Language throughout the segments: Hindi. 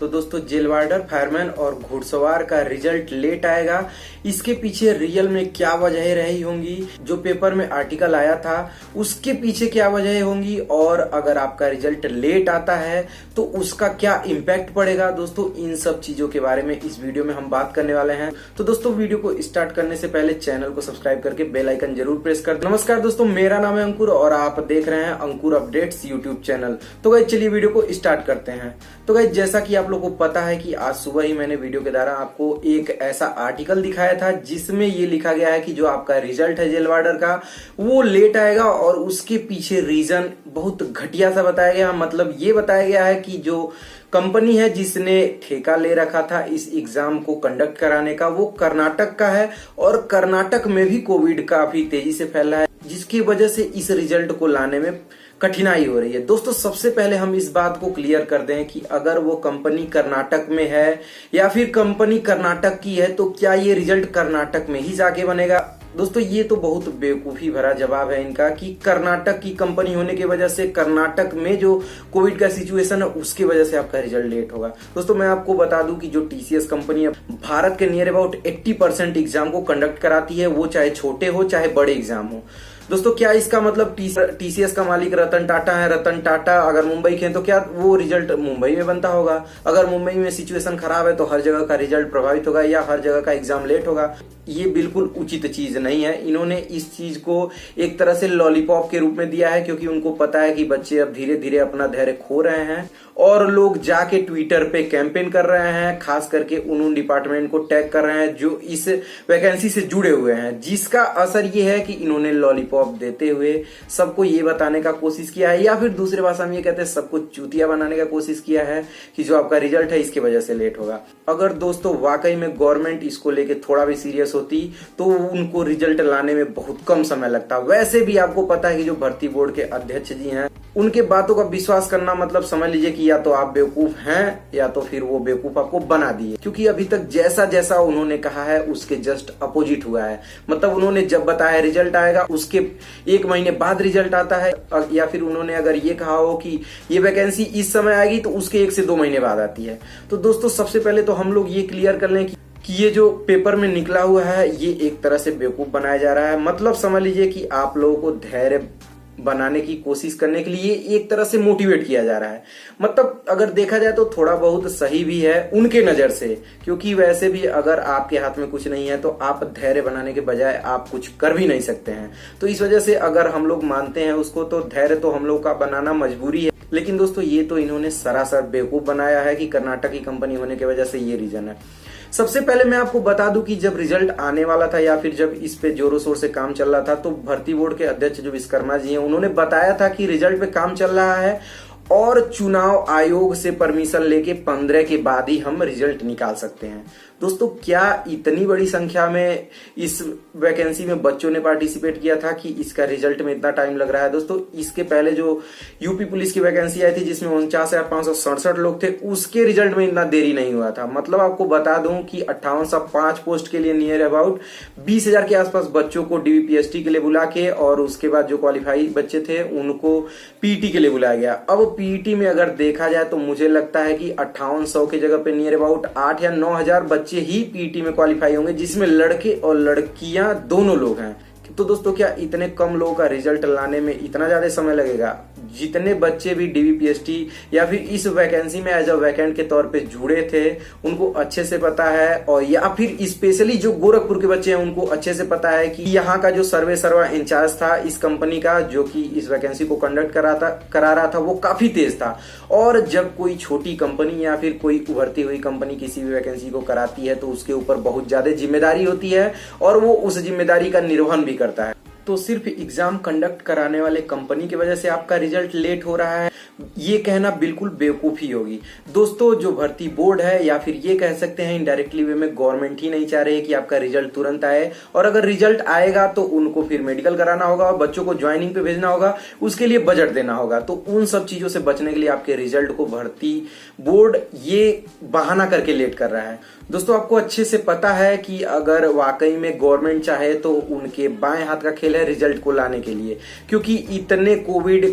तो दोस्तों जेल वार्डर, फायरमैन और घुड़सवार का रिजल्ट लेट आएगा। इसके पीछे रियल में क्या वजह रही होंगी, जो पेपर में आर्टिकल आया था उसके पीछे क्या वजह होंगी, और अगर आपका रिजल्ट लेट आता है तो उसका क्या इम्पैक्ट पड़ेगा। दोस्तों इन सब चीजों के बारे में इस वीडियो में हम बात करने वाले हैं। तो दोस्तों वीडियो को स्टार्ट करने से पहले चैनल को सब्सक्राइब करके बेल आइकन जरूर प्रेस कर दें। नमस्कार दोस्तों, मेरा नाम है अंकुर और आप देख रहे हैं अंकुर अपडेट्स यूट्यूब चैनल। तो गाइस चलिए वीडियो को स्टार्ट करते हैं। तो गाइस जैसा कि आप लोगों को पता है कि आज सुबह ही मैंने वीडियो के द्वारा आपको एक ऐसा आर्टिकल दिखाया था जिसमें ये लिखा गया है कि जो आपका रिजल्ट है जेल वार्डर का वो लेट आएगा, और उसके पीछे रीजन बहुत घटिया सा बताया गया। मतलब ये बताया गया है कि जो कंपनी है जिसने ठेका ले रखा था इस एग्जाम को कंडक्ट कराने का, वो कर्नाटक का है, और कर्नाटक में भी कोविड काफी तेजी से फैला है, जिसकी वजह से इस रिजल्ट को लाने में कठिनाई हो रही है। दोस्तों सबसे पहले हम इस बात को क्लियर कर दें कि अगर वो कंपनी कर्नाटक में है या फिर कंपनी कर्नाटक की है तो क्या ये रिजल्ट कर्नाटक में ही जाके बनेगा। दोस्तों ये तो बहुत बेवकूफी भरा जवाब है इनका कि कर्नाटक की कंपनी होने की वजह से कर्नाटक में जो कोविड का सिचुएशन है उसकी वजह से आपका रिजल्ट लेट होगा। दोस्तों मैं आपको बता दूं कि जो टीसीएस कंपनी है भारत के नियर अबाउट 80% एग्जाम को कंडक्ट कराती है, वो चाहे छोटे हो चाहे बड़े एग्जाम हो। दोस्तों क्या इसका मतलब टीसीएस का मालिक रतन टाटा है, रतन टाटा अगर मुंबई के हैं तो क्या वो रिजल्ट मुंबई में बनता होगा? अगर मुंबई में सिचुएशन खराब है तो हर जगह का रिजल्ट प्रभावित होगा या हर जगह का एग्जाम लेट होगा? ये बिल्कुल उचित चीज नहीं है। इन्होंने इस चीज को एक तरह से लॉलीपॉप के रूप में दिया है, क्योंकि उनको पता है कि बच्चे अब धीरे धीरे अपना धैर्य खो रहे हैं और लोग जाके ट्विटर पे कैंपेन कर रहे हैं, खास करके उन डिपार्टमेंट को टैग कर रहे हैं जो इस वैकेंसी से जुड़े हुए हैं, जिसका असर ये है कि इन्होंने लॉलीपॉप देते हुए सबको ये बताने का कोशिश किया है, या फिर दूसरे भाषा में ये कहते हैं सबको चूतिया बनाने का कोशिश किया है कि जो आपका रिजल्ट है इसकी वजह से लेट होगा। अगर दोस्तों वाकई में गवर्नमेंट इसको लेके थोड़ा भी सीरियस होती तो उनको रिजल्ट लाने में बहुत कम समय लगता। वैसे भी आपको पता है कि जो भर्ती बोर्ड के अध्यक्ष जी हैं उनके बातों का विश्वास करना मतलब समझ लीजिए कि या तो आप बेवकूफ हैं या तो फिर वो बेवकूफ आपको बना दिए, क्योंकि अभी तक जैसा जैसा उन्होंने कहा है उसके जस्ट अपोजिट हुआ है। मतलब उन्होंने जब बताया रिजल्ट आएगा उसके 1 महीने बाद रिजल्ट आता है, या फिर उन्होंने अगर ये कहा हो कि ये वैकेंसी इस समय आएगी तो उसके 1 से 2 महीने बाद आती है। तो दोस्तों सबसे पहले तो हम लोग ये क्लियर कर लें कि ये जो पेपर में निकला हुआ है ये एक तरह से बेवकूफ बनाया जा रहा है। मतलब समझ लीजिए कि आप लोगों को धैर्य बनाने की कोशिश करने के लिए एक तरह से मोटिवेट किया जा रहा है। मतलब अगर देखा जाए तो थोड़ा बहुत सही भी है उनके नजर से, क्योंकि वैसे भी अगर आपके हाथ में कुछ नहीं है तो आप धैर्य बनाने के बजाय आप कुछ कर भी नहीं सकते हैं। तो इस वजह से अगर हम लोग मानते हैं उसको तो धैर्य तो हम लोग का बनाना मजबूरी है। लेकिन दोस्तों ये तो इन्होंने सरासर बेवकूफ बनाया है कि कर्नाटक की कंपनी होने की वजह से ये रीजन है। सबसे पहले मैं आपको बता दूं कि जब रिजल्ट आने वाला था या फिर जब इस पे जोरों शोर से काम चल रहा था तो भर्ती बोर्ड के अध्यक्ष जो विश्वकर्मा जी हैं उन्होंने बताया था कि रिजल्ट पे काम चल रहा है और चुनाव आयोग से परमिशन लेके 15 के बाद ही हम रिजल्ट निकाल सकते हैं। दोस्तों क्या इतनी बड़ी संख्या में इस वैकेंसी में बच्चों ने पार्टिसिपेट किया था कि इसका रिजल्ट में इतना टाइम लग रहा है? दोस्तों इसके पहले जो यूपी पुलिस की वैकेंसी आई थी जिसमें 49,567 लोग थे, उसके रिजल्ट में इतना देरी नहीं हुआ था। मतलब आपको बता दूं कि 5805 पोस्ट के लिए नियर अबाउट 20,000 के आसपास बच्चों को डीवीपीएसटी के लिए बुला के, और उसके बाद जो क्वालिफाई बच्चे थे उनको पीटी के लिए बुलाया गया। अब पीटी में अगर देखा जाए तो मुझे लगता है कि 5800 की जगह पे नियर अबाउट 8 या 9,000 बच्चे ही पीटी में क्वालिफाई होंगे, जिसमें लड़के और लड़कियां दोनों लोग हैं। तो दोस्तों क्या इतने कम लोगों का रिजल्ट लाने में इतना ज्यादा समय लगेगा? जितने बच्चे भी डीवीपीएसटी या फिर इस वैकेंसी में एज अ वैकेंट के तौर पे जुड़े थे उनको अच्छे से पता है, और या फिर स्पेशली जो गोरखपुर के बच्चे हैं उनको अच्छे से पता है कि यहाँ का जो सर्वे सर्वा इंचार्ज था इस कंपनी का जो कि इस वैकेंसी को कंडक्ट करा रहा था वो काफी तेज था। और जब कोई छोटी कंपनी या फिर कोई उभरती हुई कंपनी किसी भी वैकेंसी को कराती है तो उसके ऊपर बहुत ज्यादा जिम्मेदारी होती है और वो उस जिम्मेदारी का निर्वहन भी करता है। तो सिर्फ एग्जाम कंडक्ट कराने वाले कंपनी की वजह से आपका रिजल्ट लेट हो रहा है, ये कहना बिल्कुल बेवकूफी होगी। दोस्तों जो भर्ती बोर्ड है या फिर ये कह सकते हैं इनडायरेक्टली वे में गवर्नमेंट ही नहीं चाह रही है कि आपका रिजल्ट तुरंत आए, और अगर रिजल्ट आएगा तो उनको फिर मेडिकल कराना होगा और बच्चों को ज्वाइनिंग पे भेजना होगा, उसके लिए बजट देना होगा। तो उन सब चीजों से बचने के लिए आपके रिजल्ट को भर्ती बोर्ड ये बहाना करके लेट कर रहा है। दोस्तों आपको अच्छे से पता है कि अगर वाकई में गवर्नमेंट चाहे तो उनके बाएं हाथ का खेल है रिजल्ट को लाने के लिए, क्योंकि इतने कोविड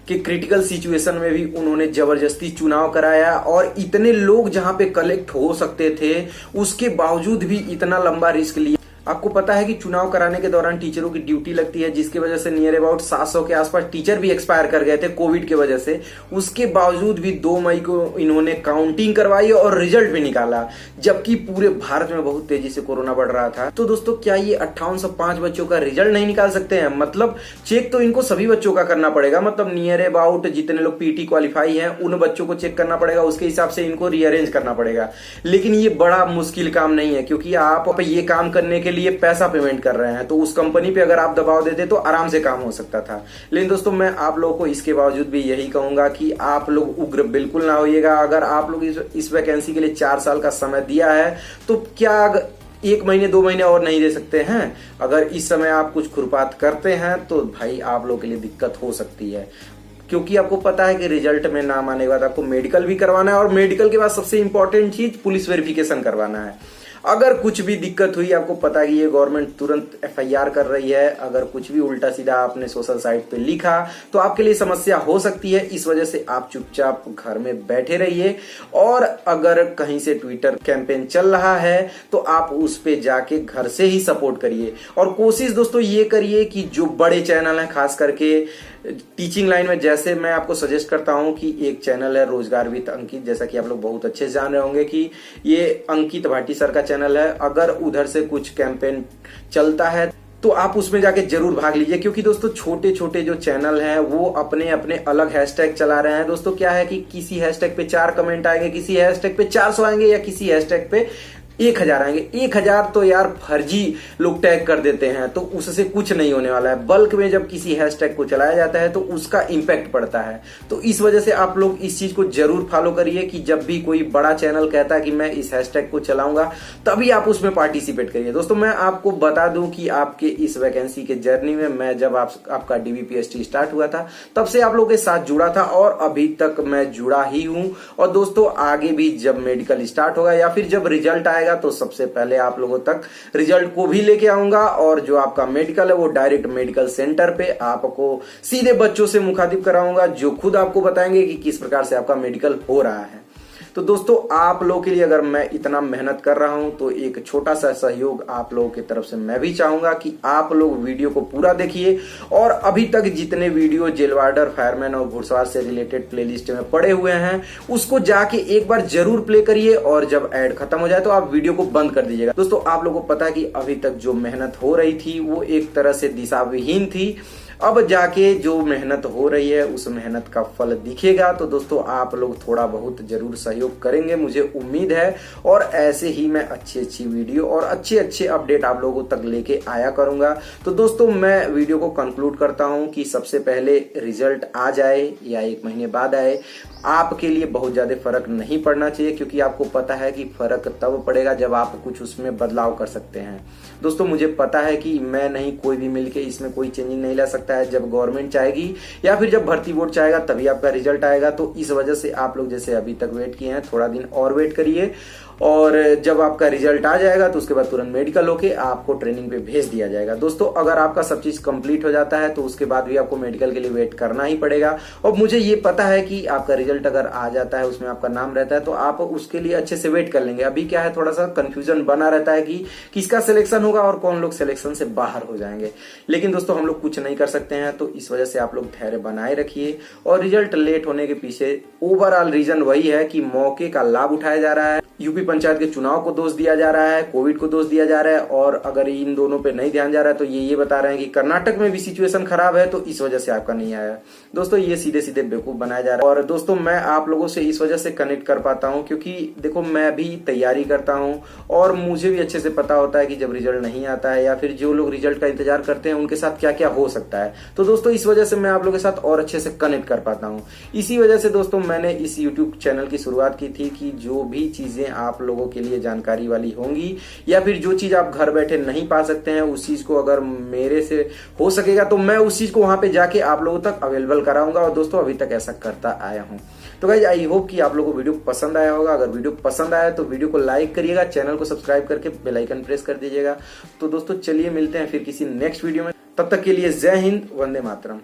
के क्रिटिकल सिचुएशन में भी उन्होंने जबरदस्ती चुनाव कराया और इतने लोग जहां पे कलेक्ट हो सकते थे उसके बावजूद भी इतना लंबा रिस्क लिया। आपको पता है कि चुनाव कराने के दौरान टीचरों की ड्यूटी लगती है, जिसकी वजह से नियर अबाउट 700 के आसपास टीचर भी एक्सपायर कर गए थे कोविड की वजह से। उसके बावजूद भी 2 मई को इन्होंने काउंटिंग करवाई और रिजल्ट भी निकाला, जबकि पूरे भारत में बहुत तेजी से कोरोना बढ़ रहा था। तो दोस्तों क्या ये 5805 बच्चों का रिजल्ट नहीं निकाल सकते हैं? मतलब चेक तो इनको सभी बच्चों का करना पड़ेगा, मतलब नियर अबाउट जितने लोग पीटी क्वालिफाई हैं उन बच्चों को चेक करना पड़ेगा, उसके हिसाब से इनको रीअरेंज करना पड़ेगा। लेकिन ये बड़ा मुश्किल काम नहीं है, क्योंकि आप ये काम करने के लिए पैसा पेमेंट कर रहे हैं, तो उस कंपनी पे अगर आप दबाव देते तो आराम से काम हो सकता था। लेकिन दोस्तों मैं आप लोगों को इसके बावजूद भी यही कहूंगा कि आप लोग उग्र बिल्कुल ना होइएगा। अगर आप लोग इस वैकेंसी के लिए 4 साल का समय दिया है तो क्या 1 महीने 2 महीने और नहीं दे सकते हैं? अगर इस समय आप कुछ खुरपात करते हैं तो भाई आप लोगों के लिए दिक्कत हो सकती है, क्योंकि आपको पता है कि रिजल्ट में नाम आने के बाद आपको मेडिकल भी करवाना है और मेडिकल के बाद सबसे इंपॉर्टेंट चीज पुलिस वेरिफिकेशन करवाना है। अगर कुछ भी दिक्कत हुई, आपको पता है कि ये गवर्नमेंट तुरंत एफआईआर कर रही है। अगर कुछ भी उल्टा सीधा आपने सोशल साइट पे लिखा तो आपके लिए समस्या हो सकती है। इस वजह से आप चुपचाप घर में बैठे रहिए, और अगर कहीं से ट्विटर कैंपेन चल रहा है तो आप उस पे जाके घर से ही सपोर्ट करिए। और कोशिश दोस्तों ये करिए कि जो बड़े चैनल हैं, खास करके टीचिंग लाइन में, जैसे मैं आपको सजेस्ट करता हूं कि एक चैनल है रोजगार विद अंकित, जैसा कि आप लोग बहुत अच्छे से जान रहे होंगे कि ये अंकित भाटी सर का चैनल है। अगर उधर से कुछ कैंपेन चलता है तो आप उसमें जाके जरूर भाग लीजिए, क्योंकि दोस्तों छोटे छोटे जो चैनल हैं वो अपने अपने अलग हैशटैग चला रहे हैं। दोस्तों क्या है कि किसी हैशटैग पे 4 कमेंट आएंगे, किसी हैशटैग पे 400 आएंगे, या किसी हैशटैग पे 1000 आएंगे। 1000 तो यार फर्जी लोग टैग कर देते हैं, तो उससे कुछ नहीं होने वाला है। बल्क में जब किसी हैशटैग को चलाया जाता है तो उसका इंपैक्ट पड़ता है। तो इस वजह से आप लोग इस चीज को जरूर फॉलो करिए कि जब भी कोई बड़ा चैनल कहता है कि मैं इस हैशटैग को चलाऊंगा, तभी आप उसमें पार्टिसिपेट करिए। दोस्तों मैं आपको बता दूं कि आपके इस वैकेंसी के जर्नी में मैं जब आपका डीवीपीएसटी स्टार्ट हुआ था तब से आप लोगों के साथ जुड़ा था, और अभी तक मैं जुड़ा ही हूं। और दोस्तों आगे भी जब मेडिकल स्टार्ट होगा या फिर जब रिजल्ट आएगा तो सबसे पहले आप लोगों तक रिजल्ट को भी लेके आऊंगा, और जो आपका मेडिकल है वो डायरेक्ट मेडिकल सेंटर पे आपको सीधे बच्चों से मुखातिब कराऊंगा, जो खुद आपको बताएंगे कि किस प्रकार से आपका मेडिकल हो रहा है। तो दोस्तों आप लोगों के लिए अगर मैं इतना मेहनत कर रहा हूं तो एक छोटा सा सहयोग आप लोगों की तरफ से मैं भी चाहूंगा कि आप लोग वीडियो को पूरा देखिए, और अभी तक जितने वीडियो जेल वार्डर, फायरमैन और घुड़सवार से रिलेटेड प्लेलिस्ट में पड़े हुए हैं उसको जाके एक बार जरूर प्ले करिए, और जब एड खत्म हो जाए तो आप वीडियो को बंद कर दीजिएगा। दोस्तों आप लोगों को पता है कि अभी तक जो मेहनत हो रही थी वो एक तरह से दिशाविहीन थी। अब जाके जो मेहनत हो रही है उस मेहनत का फल दिखेगा। तो दोस्तों आप लोग थोड़ा बहुत जरूर सहयोग करेंगे, मुझे उम्मीद है, और ऐसे ही मैं अच्छी वीडियो और अच्छे अपडेट आप लोगों तक लेके आया करूंगा। तो दोस्तों मैं वीडियो को कंक्लूड करता हूं कि सबसे पहले रिजल्ट आ जाए या 1 महीने बाद आए, आपके लिए बहुत ज्यादा फर्क नहीं पड़ना चाहिए, क्योंकि आपको पता है कि फर्क तब पड़ेगा जब आप कुछ उसमें बदलाव कर सकते हैं। दोस्तों मुझे पता है कि मैं नहीं, कोई भी मिलके इसमें कोई चेंजिंग नहीं ला सकता है। जब गवर्नमेंट चाहेगी या फिर जब भर्ती बोर्ड चाहेगा तभी आपका रिजल्ट आएगा। तो इस वजह से आप लोग जैसे अभी तक वेट किए हैं, थोड़ा दिन और वेट करिए, और जब आपका रिजल्ट आ जाएगा तो उसके बाद तुरंत मेडिकल होके आपको ट्रेनिंग पे भेज दिया जाएगा। दोस्तों अगर आपका सब चीज कंप्लीट हो जाता है तो उसके बाद भी आपको मेडिकल के लिए वेट करना ही पड़ेगा। और मुझे ये पता है कि आपका रिजल्ट अगर आ जाता है, उसमें आपका नाम रहता है, तो आप उसके लिए अच्छे से वेट कर लेंगे। अभी क्या है, थोड़ा सा कंफ्यूजन बना रहता है कि किसका सिलेक्शन होगा और कौन लोग सिलेक्शन से बाहर हो जाएंगे। लेकिन दोस्तों हम लोग कुछ नहीं कर सकते हैं, तो इस वजह से आप लोग धैर्य बनाए रखिए। और रिजल्ट लेट होने के पीछे ओवरऑल रीजन वही है कि मौके का लाभ उठाया जा रहा है। यूपी पंचायत के चुनाव को दोष दिया जा रहा है, कोविड को दोष दिया जा रहा है, और अगर इन दोनों पे नहीं ध्यान जा रहा है तो ये बता रहे हैं कि कर्नाटक में भी सिचुएशन खराब है, तो इस वजह से आपका नहीं आया। दोस्तों ये सीधे सीधे बेवकूफ बनाया जा रहा है। और दोस्तों मैं आप लोगों से इस वजह से कनेक्ट कर पाता हूं क्योंकि देखो मैं भी तैयारी करता हूं, और मुझे भी अच्छे से पता होता है कि जब रिजल्ट नहीं आता है या फिर जो लोग रिजल्ट का इंतजार करते हैं उनके साथ क्या क्या हो सकता है। तो दोस्तों इस वजह से मैं आप लोगों के साथ और अच्छे से कनेक्ट कर पाता हूं। इसी वजह से दोस्तों मैंने इस यूट्यूब चैनल की शुरुआत की थी कि जो भी चीजें आप लोगों के लिए जानकारी वाली होंगी या फिर जो चीज आप घर बैठे नहीं पा सकते हैं, उस चीज को अगर मेरे से हो सकेगा तो मैं उस चीज को वहां पे जाके आप लोगों तक अवेलेबल कराऊंगा। और दोस्तों अभी तक ऐसा करता आया हूं। तो गाइस आई होप कि आप लोगों को वीडियो पसंद आया होगा। अगर वीडियो पसंद आया तो वीडियो को लाइक करिएगा, चैनल को सब्सक्राइब करके बेल आइकन प्रेस कर दीजिएगा। तो दोस्तों चलिए मिलते हैं फिर किसी नेक्स्ट वीडियो में। तब तक के लिए जय हिंद, वंदे मातरम।